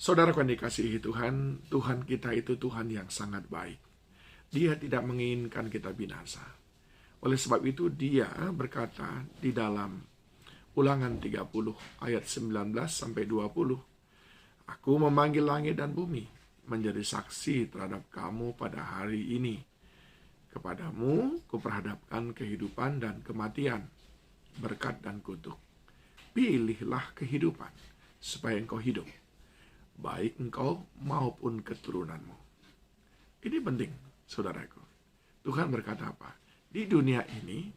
Saudara yang dikasihi Tuhan, Tuhan kita itu Tuhan yang sangat baik. Dia tidak menginginkan kita binasa. Oleh sebab itu dia berkata di dalam Ulangan 30 ayat 19 sampai 20, Aku memanggil langit dan bumi menjadi saksi terhadap kamu pada hari ini. Kepadamu kuperhadapkan kehidupan dan kematian, berkat dan kutuk. Pilihlah kehidupan supaya engkau hidup, baik engkau maupun keturunanmu. Ini penting, saudaraku. Tuhan berkata apa? Di dunia ini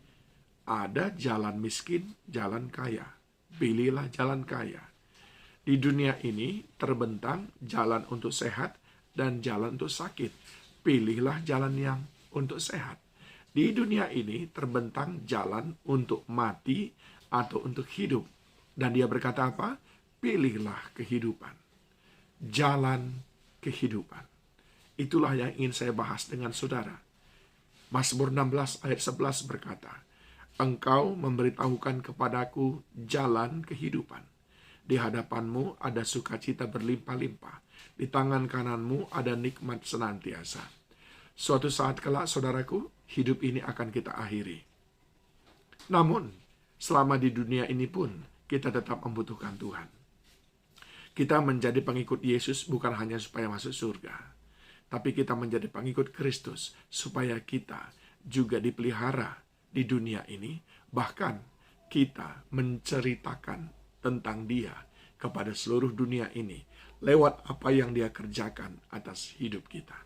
ada jalan miskin, jalan kaya. Pilihlah jalan kaya. Di dunia ini terbentang jalan untuk sehat dan jalan untuk sakit. Pilihlah jalan yang untuk sehat. Di dunia ini terbentang jalan untuk mati atau untuk hidup. Dan dia berkata apa? Pilihlah kehidupan. Jalan kehidupan. Itulah yang ingin saya bahas dengan saudara. Mazmur 16 ayat 11 berkata, Engkau memberitahukan kepadaku jalan kehidupan. Di hadapanmu ada sukacita berlimpah-limpah. Di tangan kananmu ada nikmat senantiasa. Suatu saat kelak, saudaraku, hidup ini akan kita akhiri. Namun, selama di dunia ini pun, kita tetap membutuhkan Tuhan. Kita menjadi pengikut Yesus bukan hanya supaya masuk surga, tapi kita menjadi pengikut Kristus supaya kita juga dipelihara di dunia ini, bahkan kita menceritakan tentang Dia kepada seluruh dunia ini lewat apa yang Dia kerjakan atas hidup kita.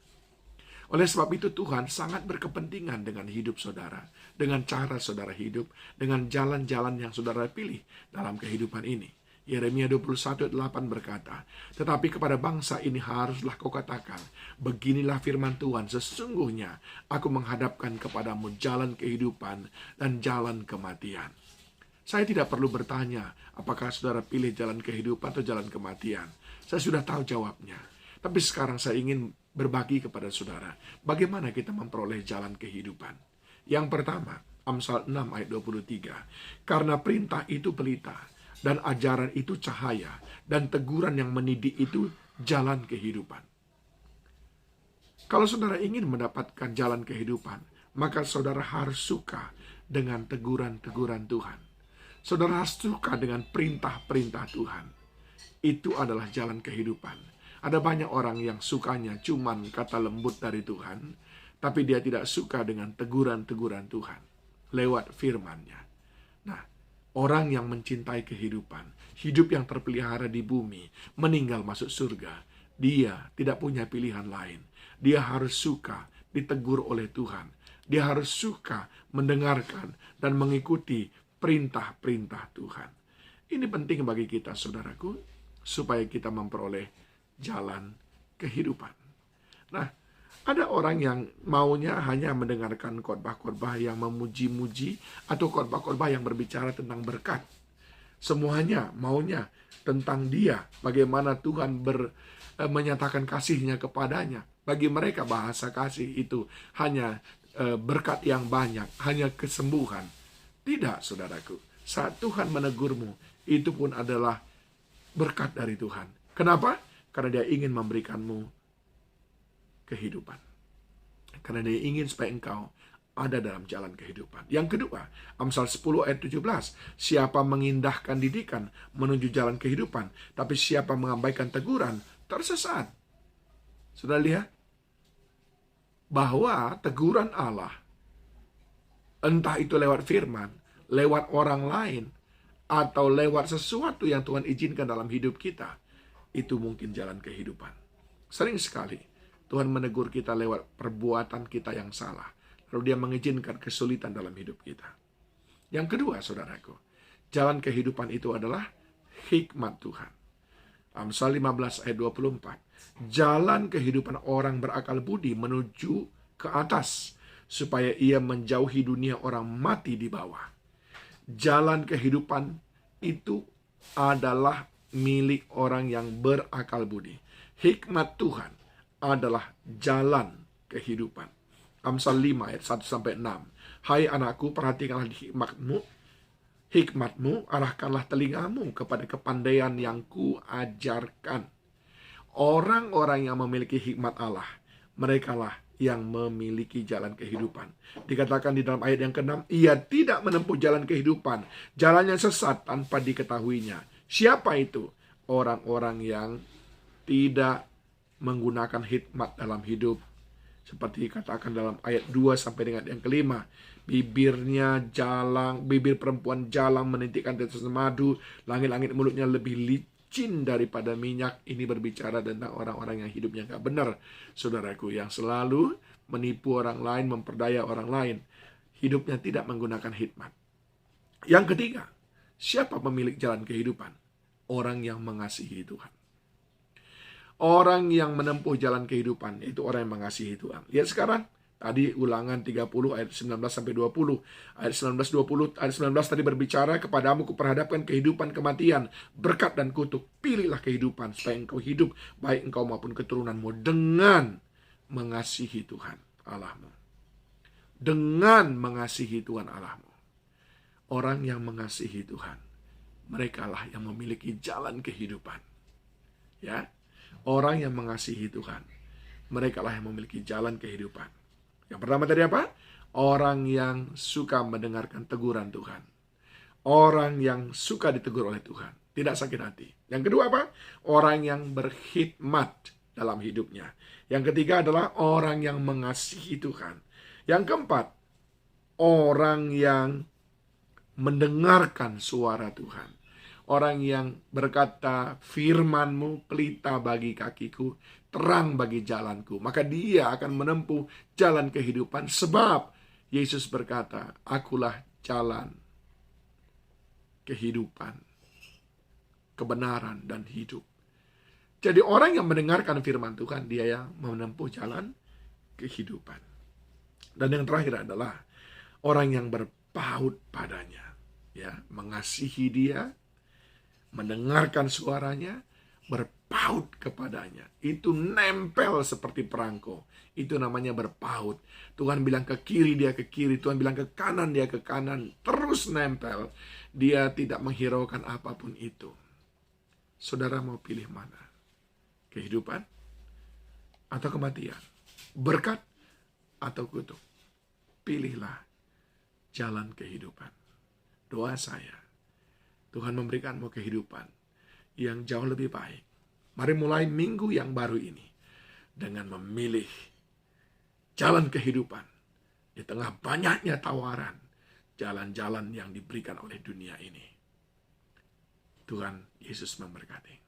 Oleh sebab itu Tuhan sangat berkepentingan dengan hidup saudara, dengan cara saudara hidup, dengan jalan-jalan yang saudara pilih dalam kehidupan ini. Yeremia 21:8 berkata, Tetapi kepada bangsa ini haruslah kau katakan, Beginilah firman Tuhan, sesungguhnya aku menghadapkan kepadamu jalan kehidupan dan jalan kematian. Saya tidak perlu bertanya, apakah saudara pilih jalan kehidupan atau jalan kematian. Saya sudah tahu jawabnya. Tapi sekarang saya ingin berbagi kepada saudara, bagaimana kita memperoleh jalan kehidupan. Yang pertama, Amsal 6 ayat 23, Karena perintah itu pelita, dan ajaran itu cahaya, dan teguran yang mendidik itu jalan kehidupan. Kalau saudara ingin mendapatkan jalan kehidupan, maka saudara harus suka dengan teguran-teguran Tuhan. Saudara harus suka dengan perintah-perintah Tuhan. Itu adalah jalan kehidupan. Ada banyak orang yang sukanya cuman kata lembut dari Tuhan, tapi dia tidak suka dengan teguran-teguran Tuhan lewat firman-Nya. Nah, orang yang mencintai kehidupan, hidup yang terpelihara di bumi, meninggal masuk surga, dia tidak punya pilihan lain. Dia harus suka ditegur oleh Tuhan. Dia harus suka mendengarkan dan mengikuti perintah-perintah Tuhan. Ini penting bagi kita, saudaraku, supaya kita memperoleh jalan kehidupan. Nah, ada orang yang maunya hanya mendengarkan khotbah-khotbah yang memuji-muji atau khotbah-khotbah yang berbicara tentang berkat. Semuanya maunya tentang dia, bagaimana Tuhan menyatakan kasih-Nya kepadanya. Bagi mereka bahasa kasih itu hanya berkat yang banyak, hanya kesembuhan. Tidak, saudaraku. Saat Tuhan menegurmu, itu pun adalah berkat dari Tuhan. Kenapa? Karena Dia ingin memberikanmu kehidupan. Karena Dia ingin supaya engkau ada dalam jalan kehidupan. Yang kedua, Amsal 10 ayat 17. Siapa mengindahkan didikan menuju jalan kehidupan, tapi siapa mengabaikan teguran, tersesat. Sudah lihat? Bahwa teguran Allah, entah itu lewat firman, lewat orang lain, atau lewat sesuatu yang Tuhan izinkan dalam hidup kita, itu mungkin jalan kehidupan. Sering sekali Tuhan menegur kita lewat perbuatan kita yang salah, lalu Dia mengizinkan kesulitan dalam hidup kita. Yang kedua, saudaraku, jalan kehidupan itu adalah hikmat Tuhan. Amsal 15 ayat 24. Jalan kehidupan orang berakal budi menuju ke atas, supaya ia menjauhi dunia orang mati di bawah. Jalan kehidupan itu adalah milik orang yang berakal budi. Hikmat Tuhan adalah jalan kehidupan. Amsal 5 ayat 1-6. Hai anakku, perhatikanlah hikmatmu, arahkanlah telingamu kepada kepandaian yang kuajarkan. Orang-orang yang memiliki hikmat Allah, merekalah yang memiliki jalan kehidupan. Dikatakan di dalam ayat yang ke-6, ia tidak menempuh jalan kehidupan, jalannya sesat tanpa diketahuinya. Siapa itu? Orang-orang yang tidak menggunakan hikmat dalam hidup. Seperti dikatakan dalam ayat 2 sampai dengan yang kelima, bibirnya jalang, bibir perempuan jalang menitikkan tetes madu, langit-langit mulutnya lebih licin daripada minyak. Ini berbicara tentang orang-orang yang hidupnya gak benar, saudaraku, yang selalu menipu orang lain, memperdaya orang lain. Hidupnya tidak menggunakan hikmat. Yang ketiga, siapa pemilik jalan kehidupan? Orang yang mengasihi Tuhan. Orang yang menempuh jalan kehidupan, itu orang yang mengasihi Tuhan. Lihat sekarang, tadi Ulangan 30 ayat 19 sampai 20. Ayat 19 20, ayat 19 tadi berbicara, kepadamu kuperhadapkan kehidupan kematian, berkat dan kutuk. Pilihlah kehidupan supaya engkau hidup, baik engkau maupun keturunanmu, dengan mengasihi Tuhan Allahmu. Dengan mengasihi Tuhan Allahmu. Orang yang mengasihi Tuhan, merekalah yang memiliki jalan kehidupan. Ya. Orang yang mengasihi Tuhan, merekalah yang memiliki jalan kehidupan. Yang pertama tadi apa? Orang yang suka mendengarkan teguran Tuhan. Orang yang suka ditegur oleh Tuhan, tidak sakit hati. Yang kedua apa? Orang yang berkhidmat dalam hidupnya. Yang ketiga adalah orang yang mengasihi Tuhan. Yang keempat, orang yang mendengarkan suara Tuhan. Orang yang berkata, firman-Mu pelita bagi kakiku, terang bagi jalanku. Maka dia akan menempuh jalan kehidupan. Sebab Yesus berkata, akulah jalan, kehidupan, kebenaran, dan hidup. Jadi orang yang mendengarkan firman Tuhan, dia yang menempuh jalan kehidupan. Dan yang terakhir adalah orang yang berpaut padanya. Ya, mengasihi dia, mendengarkan suaranya, berpaut kepadanya. Itu nempel seperti perangko. Itu namanya berpaut. Tuhan bilang ke kiri, dia ke kiri. Tuhan bilang ke kanan, dia ke kanan. Terus nempel. Dia tidak menghiraukan apapun itu. Saudara mau pilih mana? Kehidupan atau kematian? Berkat atau kutuk? Pilihlah jalan kehidupan. Doa saya, Tuhan memberikanmu kehidupan yang jauh lebih baik. Mari mulai minggu yang baru ini dengan memilih jalan kehidupan di tengah banyaknya tawaran jalan-jalan yang diberikan oleh dunia ini. Tuhan Yesus memberkati.